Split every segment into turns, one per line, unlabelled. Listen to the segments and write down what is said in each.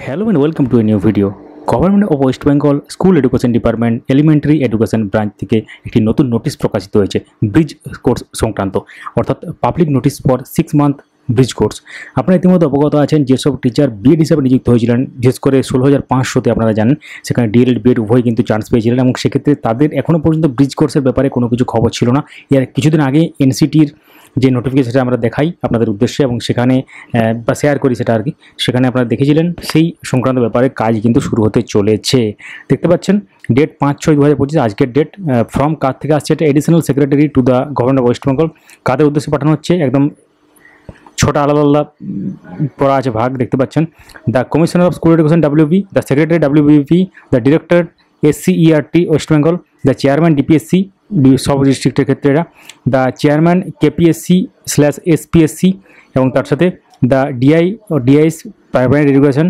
Hello and welcome to a new video. Government of West Bengal school education department elementary education branch থেকে একটি নতুন notice প্রকাশিত হয়েছে bridge course সংক্রান্ত, অর্থাৎ public notice for 6 month bridge course. আপনারা ইতিমধ্যে অবগত আছেন যেসব টিচার বিএড হিসাবে নিযুক্ত হয়েছিলেন, বিশেষ করে 16,500-তে আপনারা জানেন, সেখানে ডিএলএড বিএড উভয় কিন্তু চান্স পেয়েছিলেন এবং সেক্ষেত্রে তাদের এখনও পর্যন্ত ব্রিজ কোর্সের ব্যাপারে কোনো কিছু খবর ছিল না। এর কিছুদিন আগে এনসিটির যে নোটিফিকেশনটা আমরা দেখাই আপনাদের উদ্দেশ্যে এবং সেখানে বা শেয়ার করি সেটা আর কি, সেখানে আপনারা দেখেছিলেন সেই সংক্রান্ত ব্যাপারে কাজ কিন্তু শুরু হতে চলেছে। দেখতে পাচ্ছেন ডেট 5/6/2025 আজকের ডেট। ফ্রম কার থেকে আসছে, এটা additional secretary to the government of West Bengal. কাদের উদ্দেশ্যে পাঠানো হচ্ছে, একদম ছোটা আলাদা আলাদা পড়া আছে ভাগ, দেখতে পাচ্ছেন। The commissioner of school education WB, the secretary WBP, the director SCERT West Bengal, the chairman DPSC সব ডিস্ট্রিক্টের ক্ষেত্রে এটা, দ্য চেয়ারম্যান KPSC/SPSC এবং তার সাথে দ্য DIS প্রাইমারি এডুকেশন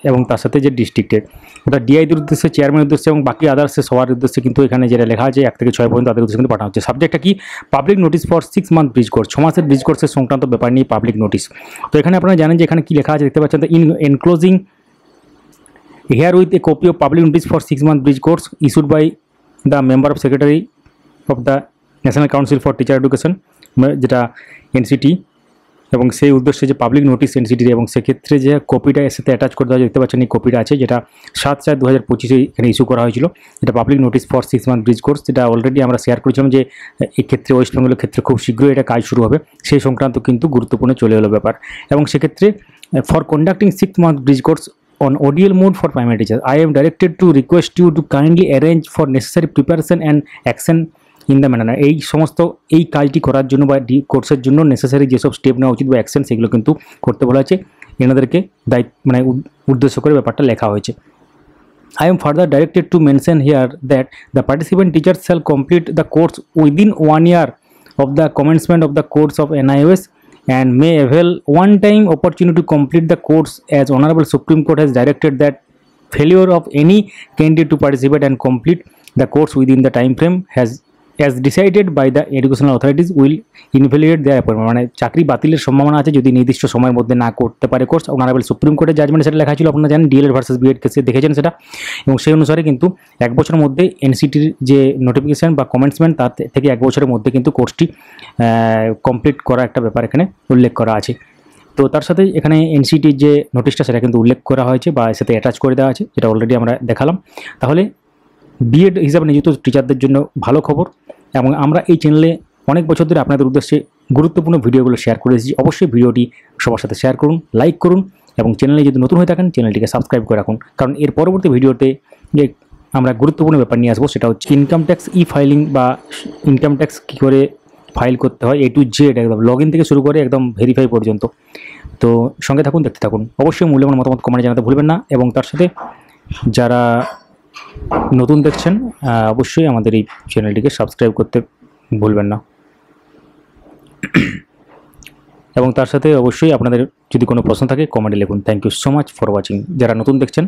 এবং তার সাথে যে ডিস্ট্রিক্টের, অর্থাৎ ডিআইদের উদ্দেশ্যে, চেয়ারম্যানের উদ্দেশ্যে এবং বাকি আদার্সে সবার উদ্দেশ্যে কিন্তু এখানে যেটা লেখা আছে 1 থেকে 6 পর্যন্ত তাদের উদ্দেশ্যে কিন্তু পাঠানো হচ্ছে। সাবজেক্টটা কি? Public notice for 6 month bridge course, 6 মাসের ব্রিজ কোর্সের সংক্রান্ত ব্যাপার নিয়ে পাবলিক নোটিস। তো এখানে আপনারা জানেন যে এখানে কি লেখা আছে, দেখতে পাচ্ছেন, enclosing here with a copy of public notice for 6 month bridge course issued by the member of secretary of the National Council for Teacher Education, যেটা এনসিটি, এবং সেই উদ্দেশ্যে যে পাবলিক নোটিস এনসিটির, এবং সেক্ষেত্রে যে কপিটা এর সাথে অ্যাটাচ করে দেওয়া, দেখতে পাচ্ছেন এই কপিটা আছে, যেটা 7/4/2025 এখানে ইস্যু করা হয়েছিল। এটা public notice for 6 month bridge course, যেটা অলরেডি আমরা শেয়ার করেছিলাম যে এই ক্ষেত্রে ওয়েস্ট বেঙ্গলের ক্ষেত্রে খুব শীঘ্রই এটা কাজ শুরু হবে, সেই সংক্রান্ত কিন্তু গুরুত্বপূর্ণ চলে এলো ব্যাপার। এবং সেক্ষেত্রে for conducting 6 month bridge course on ODL mode for primary teachers, I am directed to request you to kindly arrange for necessary preparation and action in the manner। এই সমস্ত এই কাজটি করার জন্য বা কোর্সের জন্য নেসেসারি যেসব স্টেপ নেওয়া উচিত বা অ্যাকশন, সেগুলো কিন্তু করতে বলা হয়েছে। এনাদেরকে মানে উদ্দেশ্য করে ব্যাপারটা লেখা হয়েছে। I am further directed to mention here that the participant teachers shall complete the course within 1 year of the commencement of the course of NIOS and may avail one-time opportunity to complete the course, as Honorable Supreme Court has directed that failure of any candidate to participate and complete the course within the time frame as decided by the educational authorities will invalidate their appointment। মানে চাকরি বাতিলের সম্ভাবনা আছে যদি নির্দিষ্ট সময়ের মধ্যে না করতে পারে কোর্স। অনারেবল সুপ্রিম কোর্টের জাজমেন্টে সেটা লেখা ছিল, আপনারা জানেন, ডিএলএড ভার্সেস বিএড কেসে দেখেছেন সেটা, এবং সেই অনুসারে কিন্তু 1 বছরের মধ্যে এনসিটির যে নোটিফিকেশান বা কমেন্টসমেন্ট তার থেকে 1 বছরের মধ্যে কিন্তু কোর্সটি কমপ্লিট করা একটা ব্যাপার এখানে উল্লেখ করা আছে। তো তার সাথে এখানে এনসিটির যে নোটিশটা সেটা কিন্তু উল্লেখ করা হয়েছে বা সাথে অ্যাটাচ করে দেওয়া আছে, যেটা অলরেডি আমরা দেখালাম। তাহলে বিএড হিসাবে নিযুক্ত টিচারদের জন্য ভালো খবর, এবং আমরা এই চ্যানেলে অনেক বছর ধরে আপনাদের উদ্দেশ্যে গুরুত্বপূর্ণ ভিডিওগুলো শেয়ার করে এসেছি। অবশ্যই ভিডিওটি সবার সাথে শেয়ার করুন, লাইক করুন, এবং চ্যানেলে যদি নতুন হয়ে থাকেন চ্যানেলটিকে সাবস্ক্রাইব করে রাখুন, কারণ এর পরবর্তী ভিডিওতে যে আমরা গুরুত্বপূর্ণ ব্যাপার নিয়ে আসবো সেটা হচ্ছে ইনকাম ট্যাক্স ফাইলিং বা ইনকাম ট্যাক্স কী করে ফাইল করতে হয় A to Z, একদম লগ ইন থেকে শুরু করে একদম ভেরিফাই পর্যন্ত। তো সঙ্গে থাকুন, দেখতে থাকুন। অবশ্যই মূল্যবান মতামত কমেন্টে জানাতে ভুলবেন না, এবং তার সাথে যারা নতুন দেখছেন অবশ্যই আমাদের এই চ্যানেলটিকে সাবস্ক্রাইব করতে ভুলবেন না, এবং তার সাথে অবশ্যই আপনাদের যদি কোনো প্রশ্ন থাকে কমেন্টে লিখুন। Thank you so much for watching. যারা নতুন দেখছেন